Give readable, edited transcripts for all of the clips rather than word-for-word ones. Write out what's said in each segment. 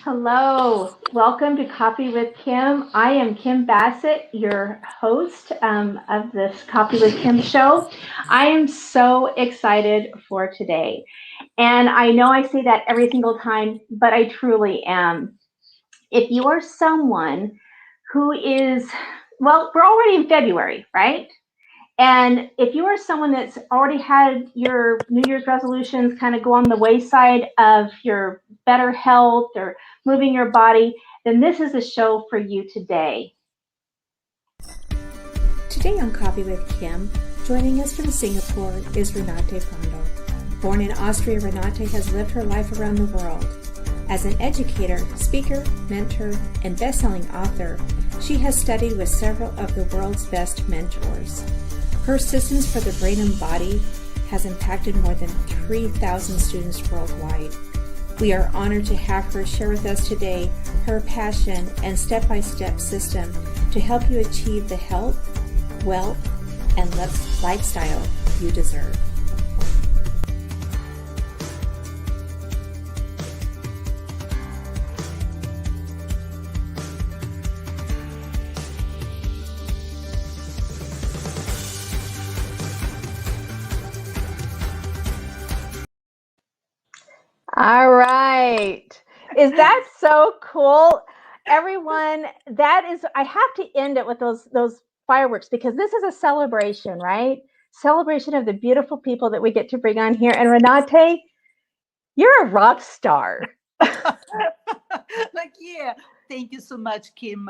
Hello, welcome to Coffee with Kim. I am Kim Bassett, your host of this Coffee with Kim show. I am so excited for today. And I know I say that every single time, but I truly am. If you are someone who is, well, we're already in February, right? And if you are someone that's already had your New Year's resolutions kind of go on the wayside of your better health or moving your body, then this is a show for you today. Today on Coffee with Kim, joining us from Singapore is Renate Prandl. Born in Austria, Renate has lived her life around the world. As an educator, speaker, mentor, and best-selling author, she has studied with several of the world's best mentors. Her Systems for the Brain and Body has impacted more than 3,000 students worldwide. We are honored to have her share with us today her passion and step-by-step system to help you achieve the health, wealth, and lifestyle you deserve. All right. Is that so cool? Everyone, that is, I have to end it with those fireworks because this is a celebration, right? Celebration of the beautiful people that we get to bring on here. And Renate, you're a rock star. Yeah. Thank you so much, Kim.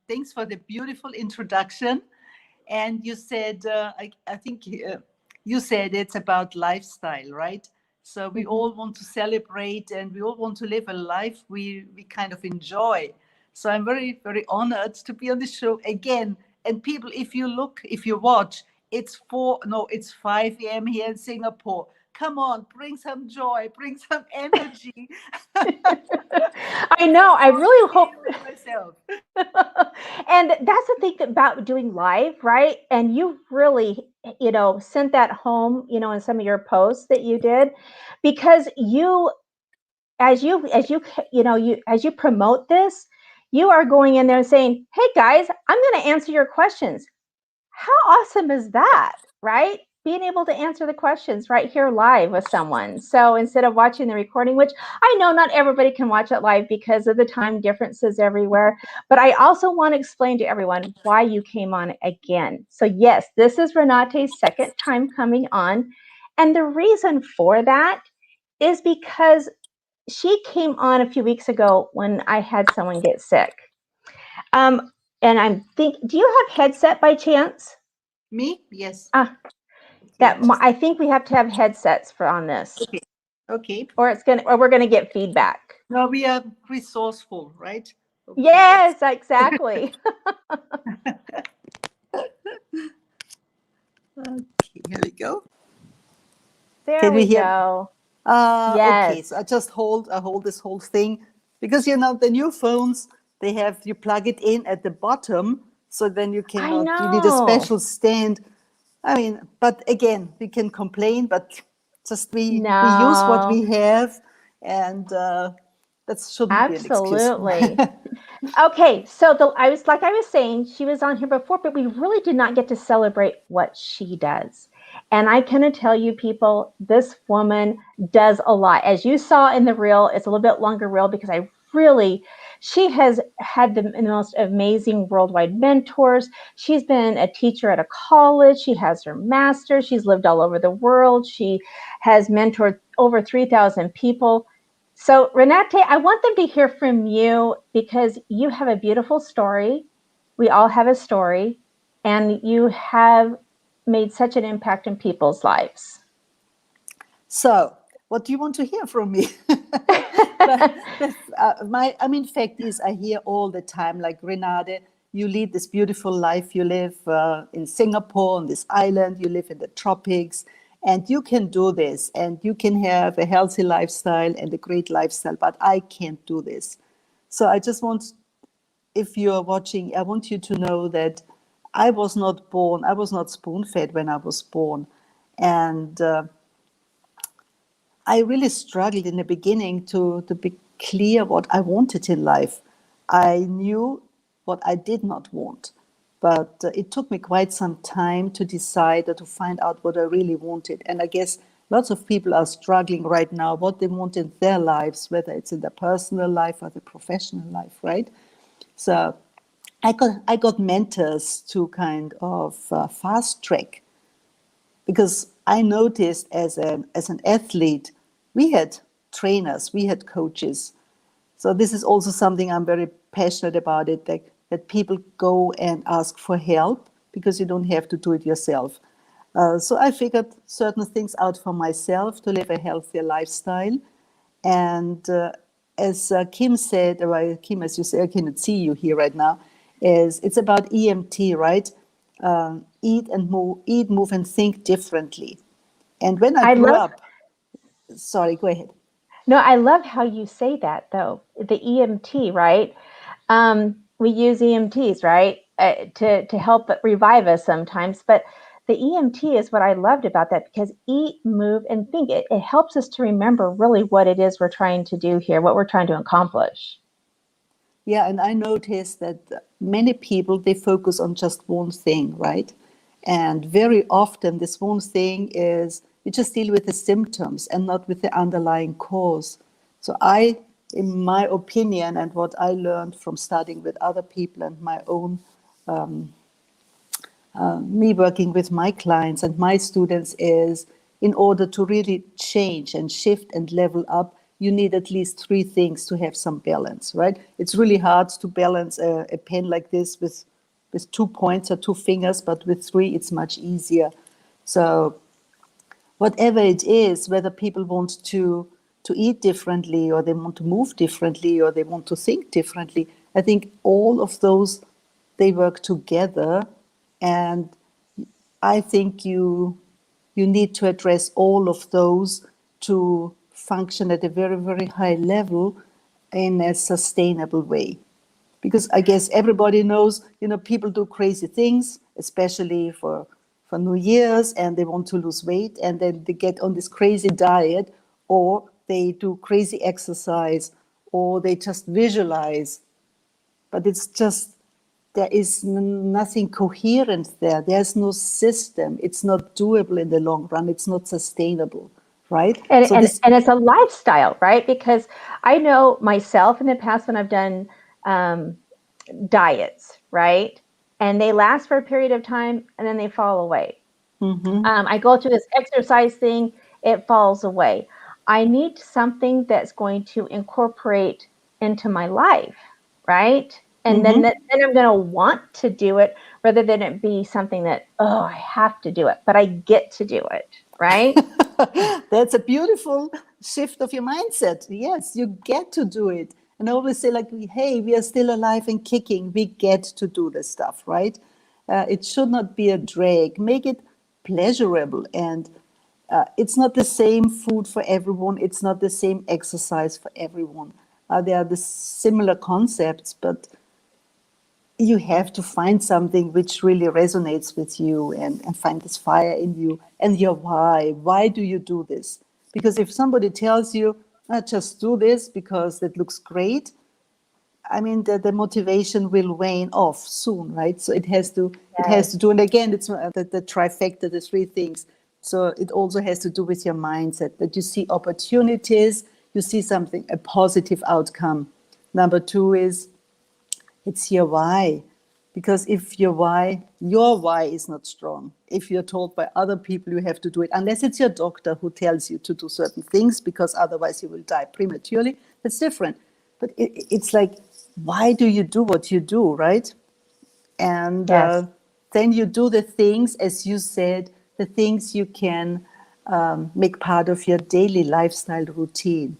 Thanks for the beautiful introduction. And you said, I think you said it's about lifestyle, right? So we all want to celebrate and we all want to live a life we kind of enjoy. So I'm very, very honored to be on the show again. And people, if you watch, it's 5 a.m. here in Singapore. Come on, bring some joy, bring some energy. I know. I really hope myself. And that's the thing about doing live, right? And you really, sent that home, in some of your posts that you did, because as you promote this, you are going in there and saying, "Hey guys, I'm going to answer your questions." How awesome is that, right? Being able to answer the questions right here live with someone. So instead of watching the recording, which I know not everybody can watch it live because of the time differences everywhere, but I also want to explain to everyone why you came on again. So yes, this is Renate's second time coming on. And the reason for that is because she came on a few weeks ago when I had someone get sick. And do you have headset by chance? Me? Yes. I think we have to have headsets on this. Okay. Or we're gonna get feedback. No, we are resourceful, right? Okay, yes, exactly. Okay, here we go. There we go. Yes. Okay, so I hold this whole thing because the new phones, you plug it in at the bottom, so then you need a special stand. I mean, but again, we can complain, but just we use what we have, and that shouldn't be an excuse. Absolutely. Okay, so I was saying, she was on here before, but we really did not get to celebrate what she does. And I can tell you, people, this woman does a lot. As you saw in the reel, it's a little bit longer reel because she has had the most amazing worldwide mentors. She's been a teacher at a college. She has her master's. She's lived all over the world. She has mentored over 3,000 people. So Renate, I want them to hear from you because you have a beautiful story. We all have a story, and you have made such an impact in people's lives. So, what do you want to hear from me? Fact is, I hear all the time, like, Renate, you lead this beautiful life. You live in Singapore, on this island. You live in the tropics. And you can do this, and you can have a healthy lifestyle and a great lifestyle, but I can't do this. So I just want, if you're watching, I want you to know that I was not spoon-fed when I was born. And I really struggled in the beginning to clear what I wanted in life. I knew what I did not want. But it took me quite some time to decide or to find out what I really wanted. And I guess lots of people are struggling right now, what they want in their lives, whether it's in their personal life or their professional life, right? So I got mentors to kind of fast track, because I noticed as an athlete, we had trainers, we had coaches. So this is also something I'm very passionate about it, that people go and ask for help, because you don't have to do it yourself. So I figured certain things out for myself to live a healthier lifestyle. And as Kim said, or Kim, as you say, I cannot see you here right now, is it's about EMT, right? Eat, move, and think differently. And when I I grew love up, sorry, go ahead. No, I love how you say that though. The EMT, right? We use EMTs, right, to help revive us sometimes. But the EMT is what I loved about that, because eat, move, and think. It helps us to remember really what it is we're trying to do here, what we're trying to accomplish. Yeah, and I noticed that many people, they focus on just one thing, right? And very often this one thing is you just deal with the symptoms and not with the underlying cause. So in my opinion, and what I learned from studying with other people and my own, me working with my clients and my students, is in order to really change and shift and level up, you need at least three things to have some balance, right? It's really hard to balance a pen like this with 2 points or 2 fingers, but with 3, it's much easier. So whatever it is, whether people want to eat differently, or they want to move differently, or they want to think differently, I think all of those, they work together. And I think you need to address all of those to function at a very, very high level in a sustainable way. Because I guess everybody knows, people do crazy things, especially for New Year's, and they want to lose weight, and then they get on this crazy diet, or they do crazy exercise, or they just visualize. But it's just, there is nothing coherent there. There's no system. It's not doable in the long run. It's not sustainable, right? And, So and, this, and it's a lifestyle, right? Because I know myself in the past when I've done diets, right? And they last for a period of time and then they fall away. I go through this exercise thing, it falls away. I need something that's going to incorporate into my life, right? And then I'm going to want to do it, rather than it be something that, oh, I have to do it, but I get to do it, right? that's a beautiful shift of your mindset. Yes, you get to do it. And I always say, like, hey, we are still alive and kicking. We get to do this stuff, right? It should not be a drag. Make it pleasurable. And it's not the same food for everyone. It's not the same exercise for everyone. They are the similar concepts, but you have to find something which really resonates with you, and find this fire in you and your why. Why do you do this? Because if somebody tells you, just do this because it looks great, I mean, the motivation will wane off soon, right? So it has to do, and again, it's the trifecta, the 3 things. So it also has to do with your mindset, that you see opportunities, you see something, a positive outcome. Number 2 is, it's your why. Because if your why is not strong, if you're told by other people you have to do it, unless it's your doctor who tells you to do certain things because otherwise you will die prematurely, that's different. But it's like, why do you do what you do, right? And Yes. then you do the things, as you said, the things you can make part of your daily lifestyle routine.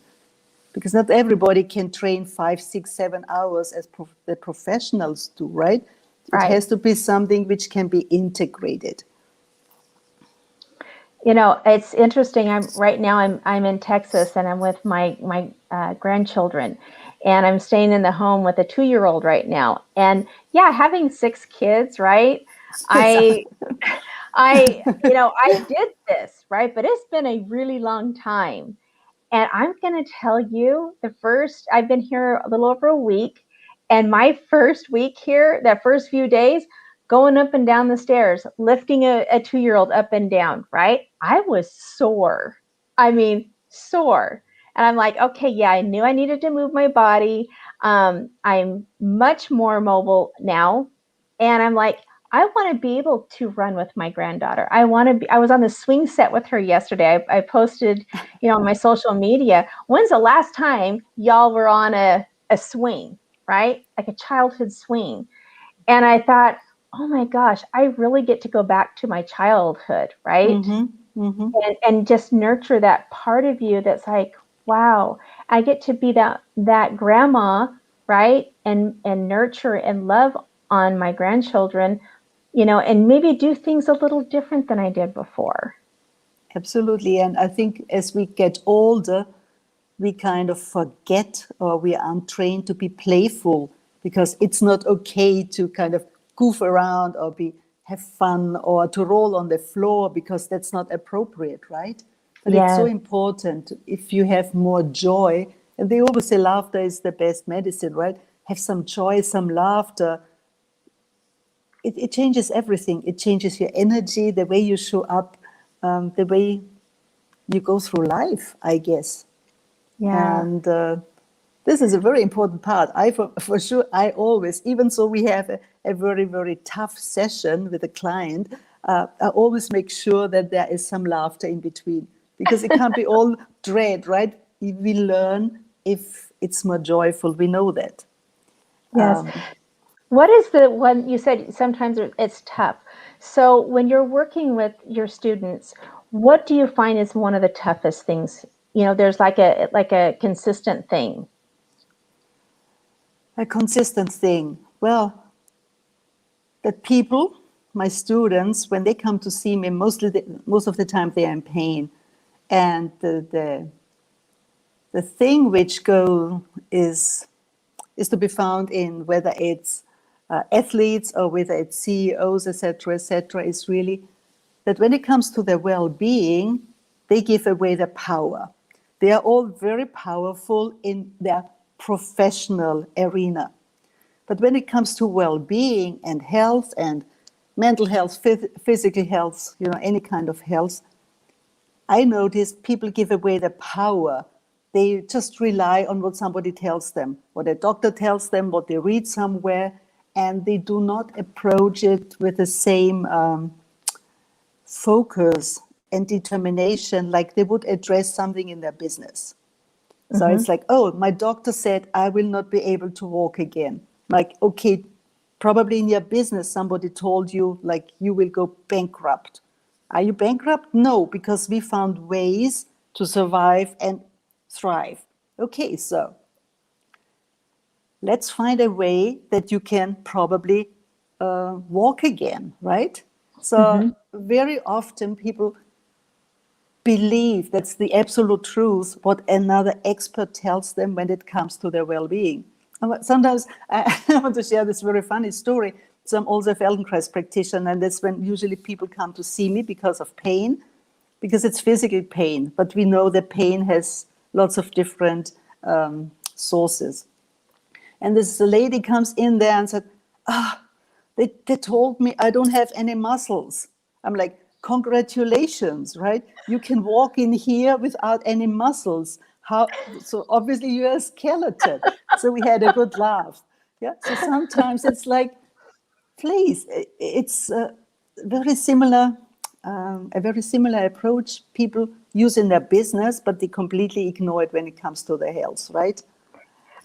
Because not everybody can train 5, 6, 7 hours as the professionals do, right? It Right. has to be something which can be integrated. It's interesting. I'm in Texas, and I'm with my grandchildren, and I'm staying in the home with a 2-year-old right now. And yeah, having 6 kids, right? I I did this, right? But it's been a really long time. And I'm going to tell you, I've been here a little over a week, and my first week here, that first few days, going up and down the stairs, lifting a 2-year-old up and down, right? I was sore. I mean, sore. And I'm like, okay, yeah, I knew I needed to move my body. I'm much more mobile now. And I'm like, I want to be able to run with my granddaughter. I was on the swing set with her yesterday. I posted, on my social media. When's the last time y'all were on a swing, right? Like a childhood swing. And I thought, oh my gosh, I really get to go back to my childhood, right? And just nurture that part of you that's like, wow, I get to be that grandma, right? And nurture and love on my grandchildren, and maybe do things a little different than I did before. Absolutely. And I think as we get older, we kind of forget, or we are untrained to be playful, because it's not okay to kind of goof around or have fun or to roll on the floor, because that's not appropriate, right? But it's so important if you have more joy. And they always say laughter is the best medicine, right? Have some joy, some laughter. It changes everything. It changes your energy, the way you show up, the way you go through life, I guess. Yeah. And this is a very important part. For sure, I always, even though we have a very, very tough session with a client, I always make sure that there is some laughter in between, because it can't be all dread, right? We learn if it's more joyful. We know that. Yes. What is the one you said sometimes it's tough? So when you're working with your students, what do you find is one of the toughest things? There's like a consistent thing. A consistent thing. Well, that people, my students, when they come to see me, most of the time they are in pain, and the thing which is to be found in whether it's athletes or whether it's CEOs, etc., is really that when it comes to their well-being, they give away their power. They are all very powerful in their professional arena. But when it comes to well-being and health and mental health, physical health, any kind of health, I notice people give away their power. They just rely on what somebody tells them, what a doctor tells them, what they read somewhere, and they do not approach it with the same focus and determination like they would address something in their business. So it's like, oh, my doctor said I will not be able to walk again. Like, okay, probably in your business somebody told you, like, you will go bankrupt. Are you bankrupt? No, because we found ways to survive and thrive. Okay, so let's find a way that you can probably walk again, right? So very often people believe that's the absolute truth, what another expert tells them when it comes to their well-being. Sometimes I want to share this very funny story. So I'm also a Feldenkrais practitioner, and that's when usually people come to see me because of pain, because it's physical pain, but we know that pain has lots of different sources. And this lady comes in there and said, they told me I don't have any muscles. I'm like, congratulations, right? You can walk in here without any muscles. How? So obviously you're a skeleton. So we had a good laugh. Yeah. So sometimes it's like, please, it's a very similar approach people use in their business, but they completely ignore it when it comes to their health, right?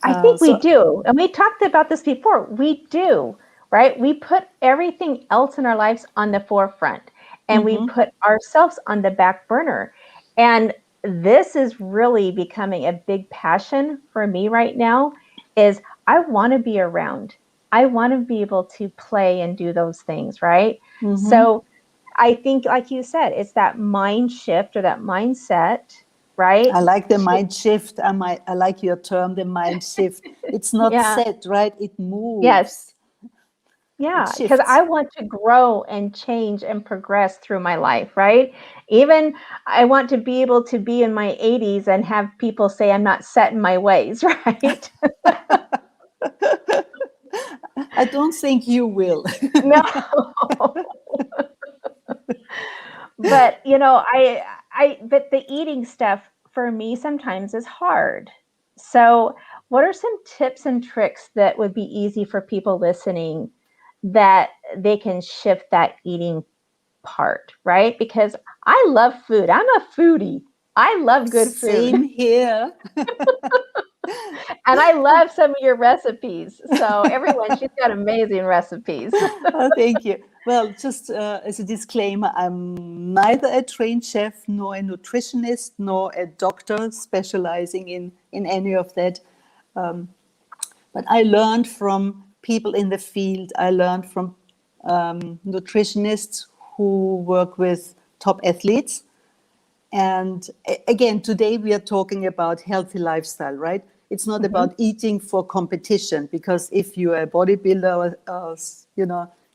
I think we do. And we talked about this before. We do, right? We put everything else in our lives on the forefront, and we put ourselves on the back burner. And this is really becoming a big passion for me right now, is I want to be around. I want to be able to play and do those things, right? So I think, like you said, it's that mind shift or that mindset, right? I like the mind shift. I like your term, the mind shift. It's not set, right? It moves. Yes. It Yeah, because shifts. I want to grow and change and progress through my life, right? Even I want to be able to be in my 80s and have people say I'm not set in my ways, right? I don't think you will. No. But but the eating stuff for me sometimes is hard. So, what are some tips and tricks that would be easy for people listening that they can shift that eating part, right? Because I love food. I'm a foodie. I love good food. Same here. And I love some of your recipes. So, everyone, she's got amazing recipes. Oh, thank you. Well, just as a disclaimer, I'm neither a trained chef, nor a nutritionist, nor a doctor specializing in any of that. But I learned from people in the field. I learned from nutritionists who work with top athletes. And again, today we are talking about healthy lifestyle, right? It's not about eating for competition, because if you're a bodybuilder,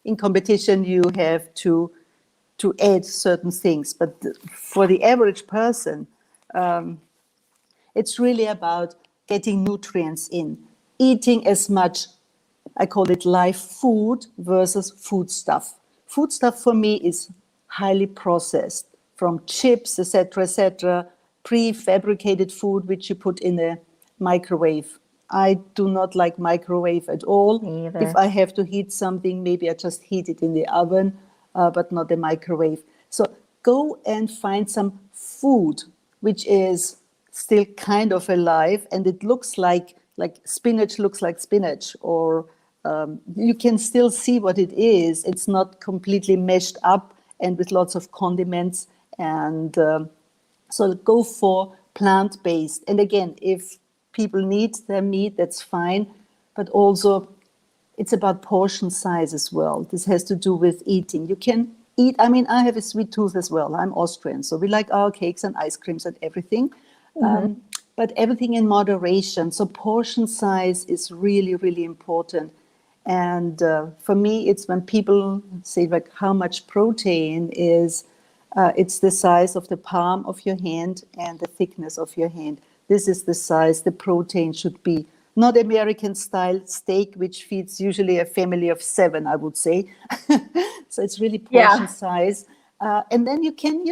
in competition, you have to add certain things. But for the average person, it's really about getting nutrients in, eating as much, I call it live food versus food stuff. Food stuff for me is highly processed, from chips, etc., prefabricated food which you put in a microwave. I do not like microwave at all. Me If either. I have to heat something, maybe I just heat it in the oven, but not the microwave. So go and find some food which is still kind of alive, and it looks like spinach looks like spinach, or you can still see what it is. It's not completely meshed up and with lots of condiments. And so go for plant-based. And again, if people need their meat, that's fine. But also, it's about portion size as well. This has to do with eating. You can eat, I mean, I have a sweet tooth as well. I'm Austrian, so we like our cakes and ice creams and everything. But everything in moderation. So portion size is really, really important. And for me, it's when people say, like, how much protein is, it's the size of the palm of your hand and the thickness of your hand. This is the size the protein should be. Not American style steak, which feeds usually a family of 7, I would say. So it's really portion Yeah. size. And then you can,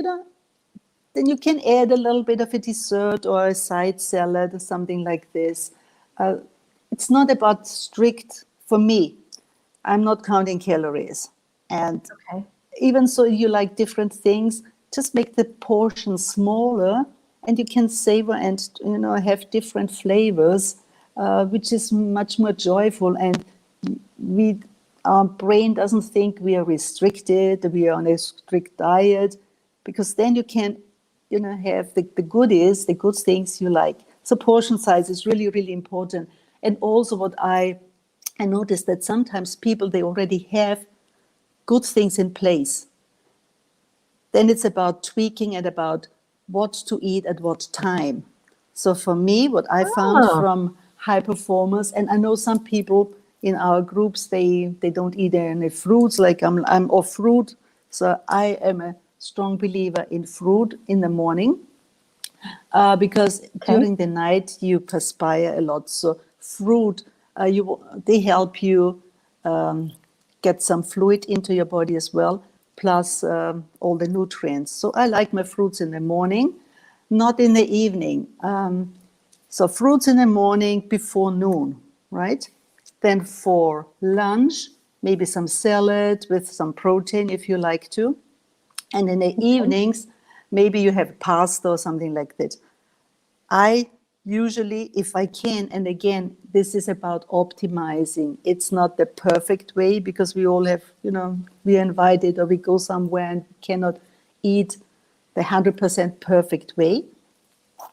then you can add a little bit of a dessert or a side salad or something like this. It's not about strict, for me, I'm not counting calories. And Okay. even so, you like different things, just make the portion smaller, and you can savor and have different flavors, which is much more joyful. And our brain doesn't think we are restricted, we are on a strict diet, because then you can have the goodies, the good things you like. So portion size is really, really important. And also what I noticed that sometimes people, they already have good things in place. Then it's about tweaking and about what to eat at what time. So for me, what I found Oh, from high performers, and I know some people in our groups, they don't eat any fruits, like I'm off fruit. So I am a strong believer in fruit in the morning, because okay. during the night you perspire a lot. So fruit, they help you get some fluid into your body as well, plus all the nutrients. So I like my fruits in the morning, not in the evening. So fruits in the morning before noon, right? Then for lunch, maybe some salad with some protein if you like to. And in the evenings, maybe you have pasta or something like that. I usually, if I can, and again, this is about optimizing. It's not the perfect way, because we all have, we are invited or we go somewhere and cannot eat the 100% perfect way.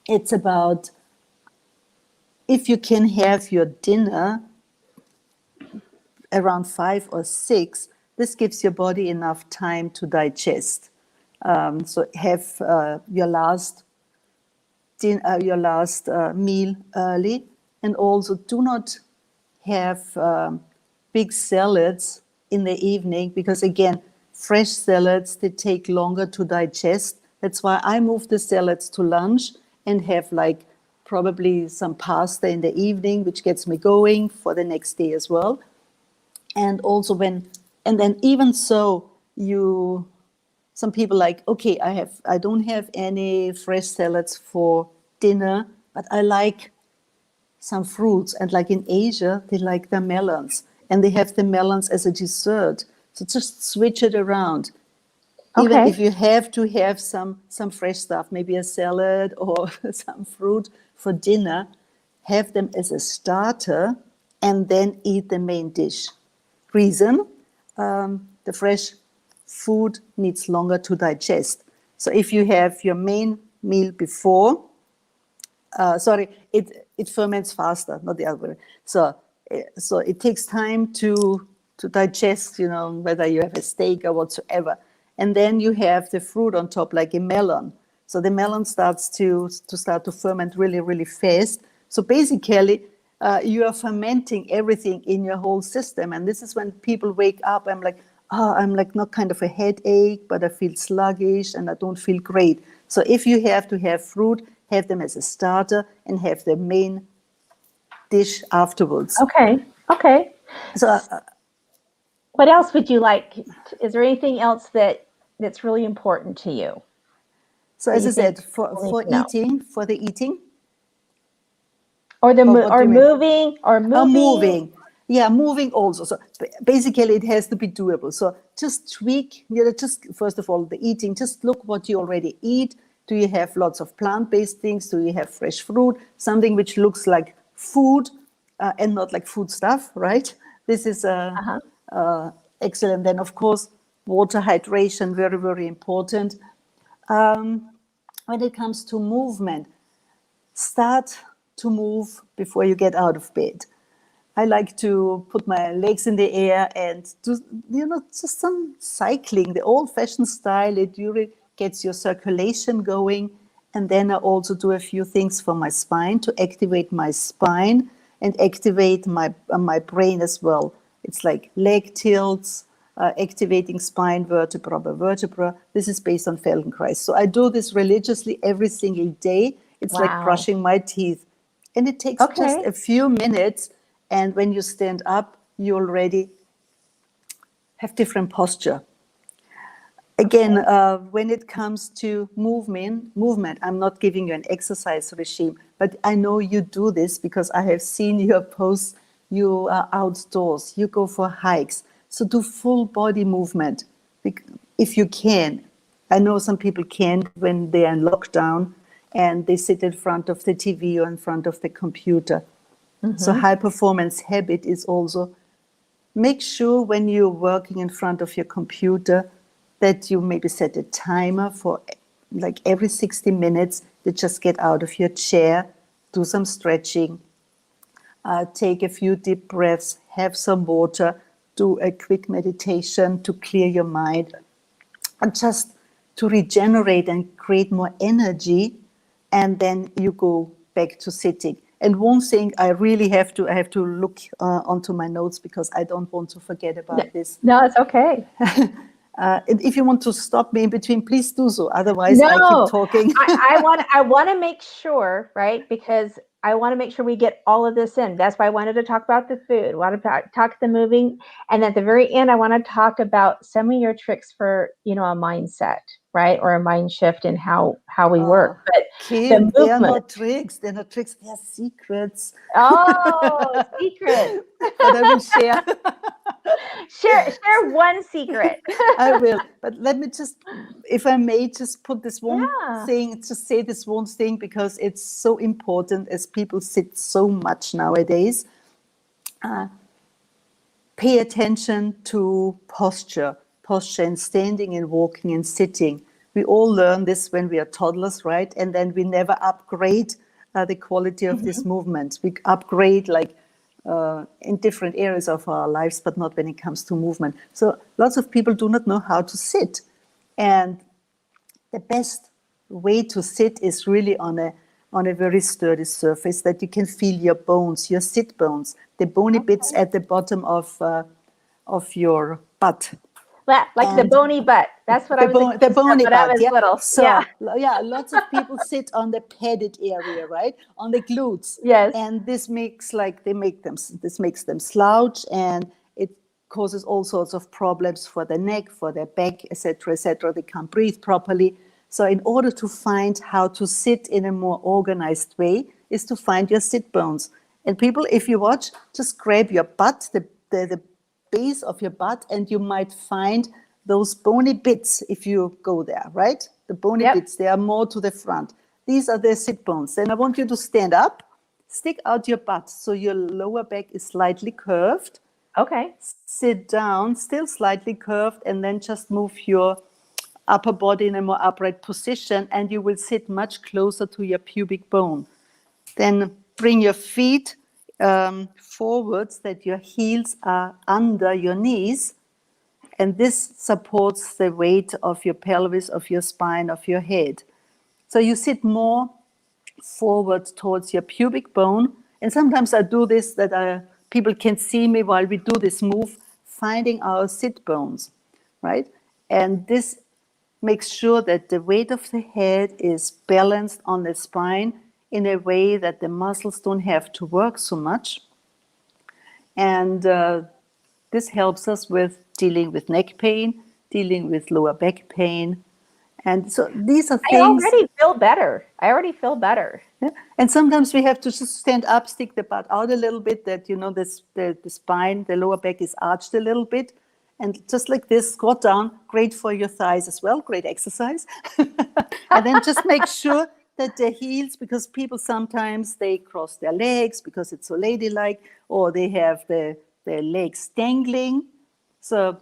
It's about, if you can have your dinner around 5 or 6, this gives your body enough time to digest. So have your last meal early, and also do not have big salads in the evening, because again, fresh salads, they take longer to digest. That's why I move the salads to lunch and have like probably some pasta in the evening, which gets me going for the next day as well. And also and then even so, some people like, okay, I don't have any fresh salads for dinner, but I like some fruits. And like in Asia, they like their melons, and they have the melons as a dessert. So just switch it around. Even if you have to have some fresh stuff, maybe a salad or some fruit for dinner, have them as a starter and then eat the main dish. Reason, the fresh food needs longer to digest. So if you have your main meal before, it ferments faster, not the other way. So it takes time to digest, whether you have a steak or whatsoever. And then you have the fruit on top, like a melon. So the melon starts to ferment really, really fast. So basically, you are fermenting everything in your whole system. And this is when people wake up, I'm like not kind of a headache, but I feel sluggish and I don't feel great. So if you have to have fruit, have them as a starter and have the main dish afterwards. Okay. So what else would you like? Is there anything else that's really important to you? So as I said, for the eating, or moving. Yeah, moving also. So basically, it has to be doable. So just tweak. Just first of all, the eating. Just look what you already eat. Do you have lots of plant-based things? Do you have fresh fruit? Something which looks like food and not like food stuff, right? This is excellent. Then, of course, water, hydration, very, very important. When it comes to movement, start to move before you get out of bed. I like to put my legs in the air and do, just some cycling, the old-fashioned style. It really gets your circulation going. And then I also do a few things for my spine to activate my spine and activate my brain as well. It's like leg tilts, activating spine vertebra by vertebra. This is based on Feldenkrais. So I do this religiously every single day. It's like brushing my teeth. And it takes just a few minutes. And when you stand up, you already have different posture. Again, when it comes to movement, I'm not giving you an exercise regime, but I know you do this because I have seen your posts. You are outdoors, you go for hikes. So do full body movement if you can. I know some people can't when they are in lockdown and they sit in front of the TV or in front of the computer. Mm-hmm. So high performance habit is also make sure when you're working in front of your computer that you maybe set a timer for like every 60 minutes to just get out of your chair, do some stretching, take a few deep breaths, have some water, do a quick meditation to clear your mind, and just to regenerate and create more energy, and then you go back to sitting. And one thing I really have to look onto my notes because I don't want to forget about this. No, it's okay. And if you want to stop me in between, please do so. Otherwise, I keep talking. I want to make sure, right? Because I want to make sure we get all of this in. That's why I wanted to talk about the food, want to talk the moving. And at the very end, I want to talk about some of your tricks for, a mindset, right? Or a mind shift in how we work. But Kim, they are not tricks. They're not tricks. They are secrets. Oh, secrets. But I will share. Share one secret. I will. But let me just, if I may, just put this one thing, just say this one thing because it's so important as people sit so much nowadays. Pay attention to posture and standing and walking and sitting. We all learn this when we are toddlers, right? And then we never upgrade the quality of this movement. We upgrade in different areas of our lives, but not when it comes to movement. So lots of people do not know how to sit. And the best way to sit is really on a very sturdy surface that you can feel your bones, your sit bones, the bony bits at the bottom of of your butt. Like the bony butt. That's what I was accused The of bony when I butt, was yeah. little. So Yeah. lots of people sit on the padded area, right, on the glutes, Yes. and this makes them slouch, and it causes all sorts of problems for the neck, for their back, etc., etc. They can't breathe properly. So, in order to find how to sit in a more organized way, is to find your sit bones. And people, if you watch, just grab your butt, the base of your butt, and you might find those bony bits if you go there, right? The bony Yep. bits, they are more to the front. These are the sit bones. Then I want you to stand up, stick out your butt so your lower back is slightly curved. Okay. Sit down, still slightly curved, and then just move your upper body in a more upright position, and you will sit much closer to your pubic bone. Then bring your feet forwards, that your heels are under your knees, and this supports the weight of your pelvis, of your spine, of your head. So you sit more forward towards your pubic bone. And sometimes I do this, that people can see me while we do this move, finding our sit bones, right? And this makes sure that the weight of the head is balanced on the spine in a way that the muscles don't have to work so much. And this helps us with dealing with neck pain, dealing with lower back pain. And so these are I things. already feel better. Yeah. And sometimes we have to just stand up, stick the butt out a little bit, that, the spine, the lower back is arched a little bit. And just like this, squat down, great for your thighs as well, great exercise. And then just make sure that the heels, because people sometimes they cross their legs because it's so ladylike, or they have the legs dangling. So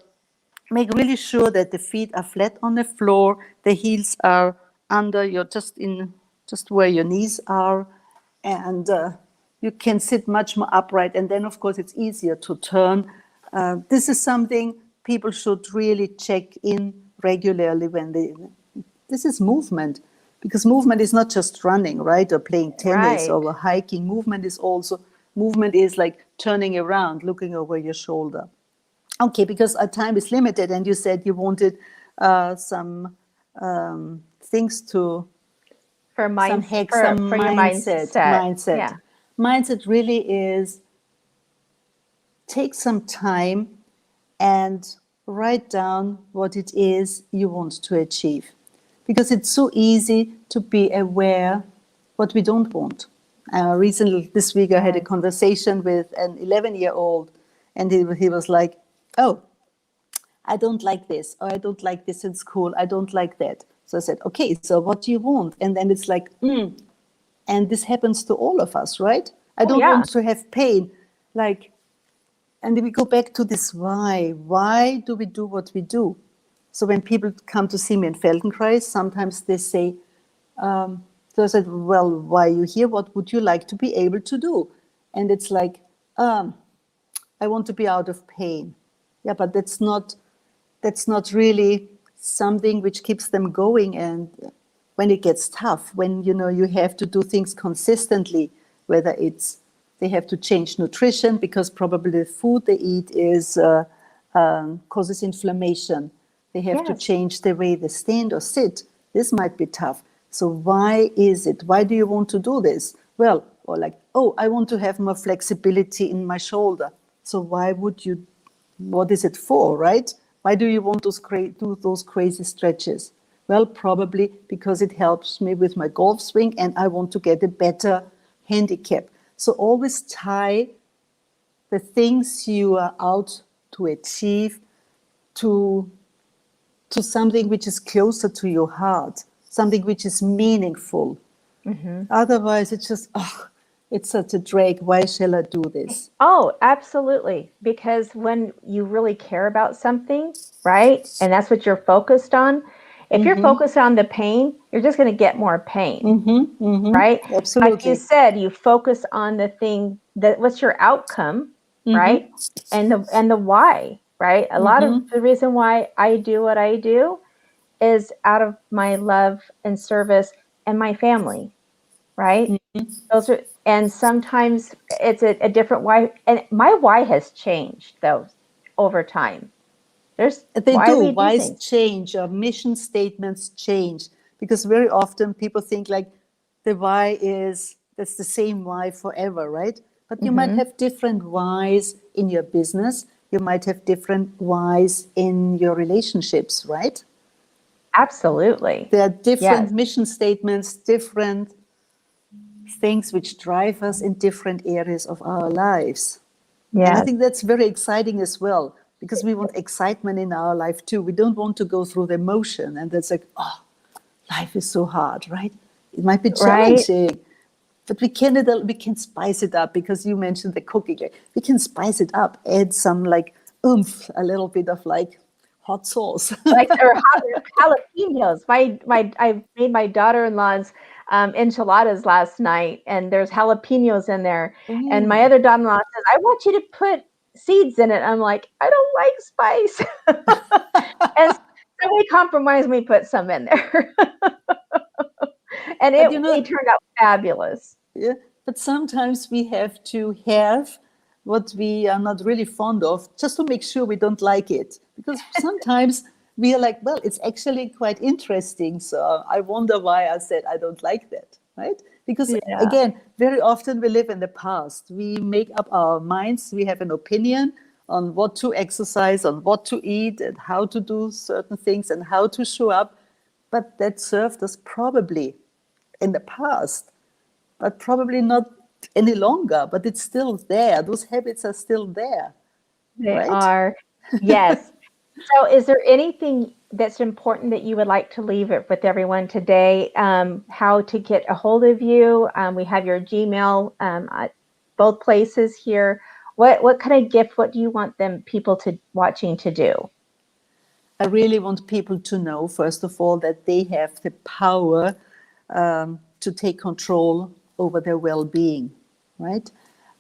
make really sure that the feet are flat on the floor, the heels are under your, just where your knees are, and you can sit much more upright. And then, of course, it's easier to turn. This is something people should really check in regularly this is movement, because movement is not just running, right, or playing tennis Right. or hiking. Movement is like turning around, looking over your shoulder. Okay, because our time is limited, and you said you wanted some things to, some hacks, some for your mindset. Yeah. Mindset really is, take some time and write down what it is you want to achieve. Because it's so easy to be aware what we don't want. Recently, this week, I had a conversation with an 11-year-old, and he was like, oh, I don't like this, or I don't like this in school, I don't like that. So I said, okay, so what do you want? And then it's like, and this happens to all of us, right? I don't want to have pain. And then we go back to this why. Why do we do what we do? So when people come to see me in Feldenkrais, sometimes they say, so I said, well, why are you here? What would you like to be able to do? And it's like, I want to be out of pain. Yeah, but that's not really something which keeps them going. And when it gets tough, when you have to do things consistently, whether it's they have to change nutrition because probably the food they eat causes inflammation. They have to change the way they stand or sit. This might be tough. So why is it? Why do you want to do this? Well, or like, oh, I want to have more flexibility in my shoulder. So why would you? What is it for, right? Why do you want to do those crazy stretches? Well, probably because it helps me with my golf swing and I want to get a better handicap. So always tie the things you are out to achieve to something which is closer to your heart, something which is meaningful. Mm-hmm. Otherwise, it's just, it's such a drag. Why shall I do this? Oh, absolutely. Because when you really care about something, right, and that's what you're focused on, if you're focused on the pain, you're just going to get more pain, right? Absolutely. Like you said, you focus on the thing what's your outcome, right? And the why, right? A lot of the reason why I do what I do is out of my love and service and my family, right? Those are, and sometimes it's a different why. And my why has changed though over time. There's They why do. we do Whys things. change, or mission statements change, because very often people think like the why is, that's the same why forever, right? But you might Hmm. have different whys in your business. You might have different whys in your relationships, right? Absolutely. There are different Yes. mission statements, different things which drive us in different areas of our lives. And I Yes. think that's very exciting as well, because we want excitement in our life too. We don't want to go through the motion, and that's like, oh, life is so hard, right? It might be Right. challenging, but we can spice it up, because you mentioned the cooking. We can spice it up, add some like oomph, a little bit of like hot sauce. Like or jalapenos. I made my daughter-in-law's enchiladas last night, and there's jalapenos in there. And my Mm. other daughter-in-law says, "I want you to put seeds in it." I'm like, "I don't like spice," and so we compromised. We put some in there, and But it turned out fabulous. yeah, but sometimes we have to have what we are not really fond of, just to make sure we don't like it. Because sometimes we are like, well, it's actually quite interesting. So I wonder why I said I don't like that, right? Because Yeah. again, very often we live in the past. We make up our minds. We have an opinion on what to exercise, on what to eat, and how to do certain things, and how to show up. But that served us probably in the past, but probably not any longer. But it's still there. Those habits are still there, They right? are. Yes. So is there anything that's important that you would like to leave it with everyone today? How to get a hold of you? We have your Gmail at both places here. What kind of gift? What do you want them people to watching to do? I really want people to know, first of all, that they have the power to take control over their well-being, right?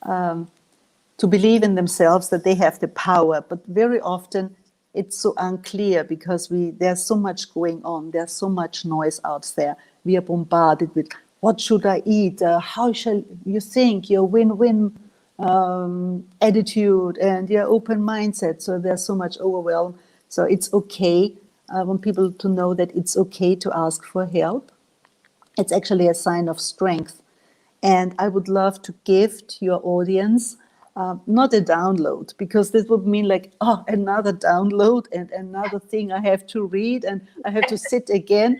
To believe in themselves, that they have the power. But very often it's so unclear, because there's so much going on. There's so much noise out there. We are bombarded with, what should I eat? How shall you think? Your win-win attitude and your open mindset. So there's so much overwhelm. So it's okay. I want people to know that it's okay to ask for help. It's actually a sign of strength. And I would love to gift your audience not a download, because this would mean like, oh, another download and another thing I have to read and I have to sit again.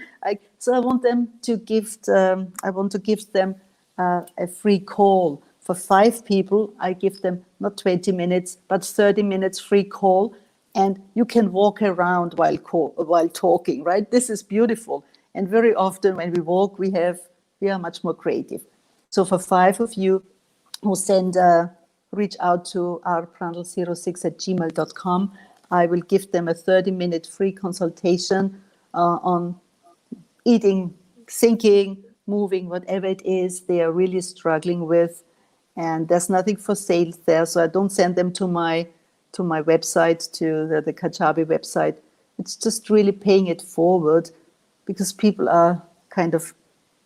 So I want them to gift. I want to give them a free call for 5 people. I give them not 20 minutes, but 30 minutes free call, and you can walk around while talking. Right? This is beautiful. And very often when we walk, we are much more creative. So for 5 of you who reach out to rprandl06@gmail.com, I will give them a 30-minute free consultation on eating, thinking, moving, whatever it is they are really struggling with. And there's nothing for sale there, so I don't send them to my website, to the Kajabi website. It's just really paying it forward, because people are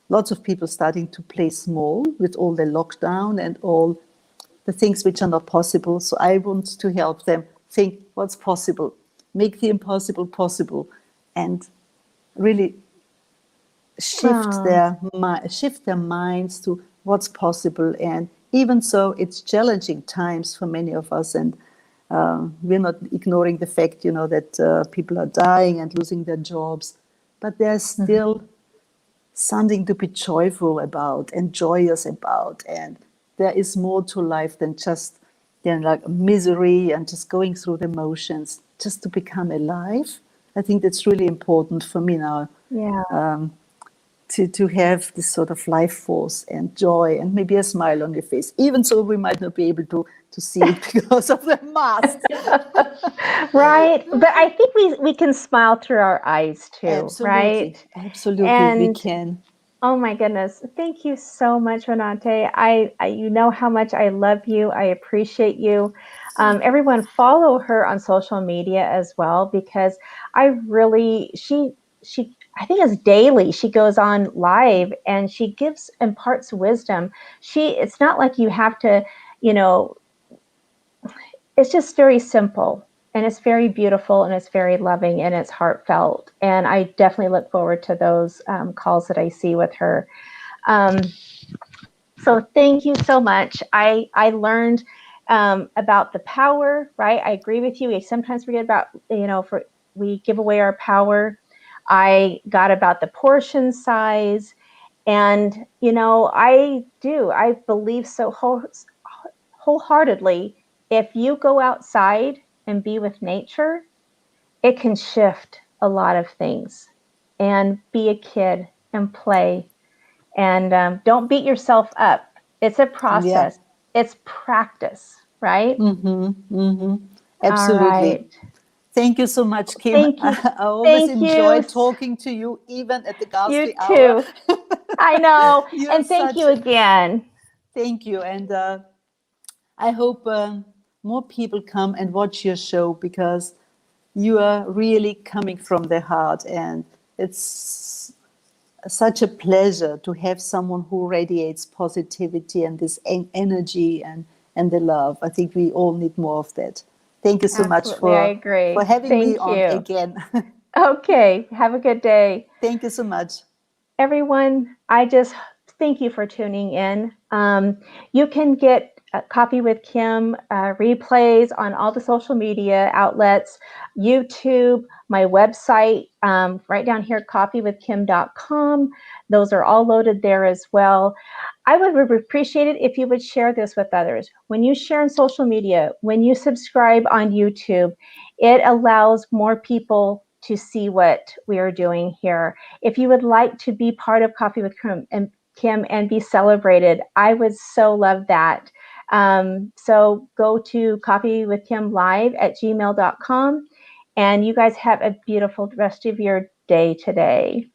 lots of people starting to play small with all the lockdown and all the things which are not possible. So I want to help them think what's possible, make the impossible possible, and really shift their minds to what's possible. And even so, it's challenging times for many of us, and we're not ignoring the fact, that people are dying and losing their jobs, but there's still something to be joyful about and joyous about. And there is more to life than just like misery and just going through the motions, just to become alive. I think that's really important for me now, Yeah. to have this sort of life force and joy and maybe a smile on your face, even so we might not be able to see it because of the mask. Right. But I think we can smile through our eyes too, Absolutely, right? absolutely, we And can. oh my goodness, thank you so much, Renate. I you know how much I love you. I appreciate you. Everyone follow her on social media as well, because I really she I think it's daily. She goes on live and she gives imparts wisdom. It's not like you have to, you know, it's just very simple. And it's very beautiful, and it's very loving, and it's heartfelt. And I definitely look forward to those calls that I see with her. Um, so thank you so much. I learned about the power, right? I agree with you. We sometimes forget about, we give away our power. I got about the portion size. And, I believe so wholeheartedly, if you go outside and be with nature, it can shift a lot of things. And be a kid and play. And don't beat yourself up. It's a Yeah. process. It's practice, right? All Absolutely. right. Thank you so much, Kim. Thank you. I always Thank enjoy you. talking to you, even at the ghastly You hour. too. I know. You're And thank such. you again. Thank you, and I hope more people come and watch your show, because you are really coming from the heart, and it's such a pleasure to have someone who radiates positivity and this energy and the love. I think we all need more of that. Thank you so much Absolutely. I for agree. having me Thank on you. again. Okay. Have a good day. Thank you so much. Everyone, I just thank you for tuning in. You can get Coffee with Kim replays on all the social media outlets, YouTube, my website, right down here, coffeewithkim.com. Those are all loaded there as well. I would appreciate it if you would share this with others. When you share on social media, when you subscribe on YouTube, it allows more people to see what we are doing here. If you would like to be part of Coffee with Kim and be celebrated, I would so love that. So go to coffeewithkimlive@gmail.com, and you guys have a beautiful rest of your day today.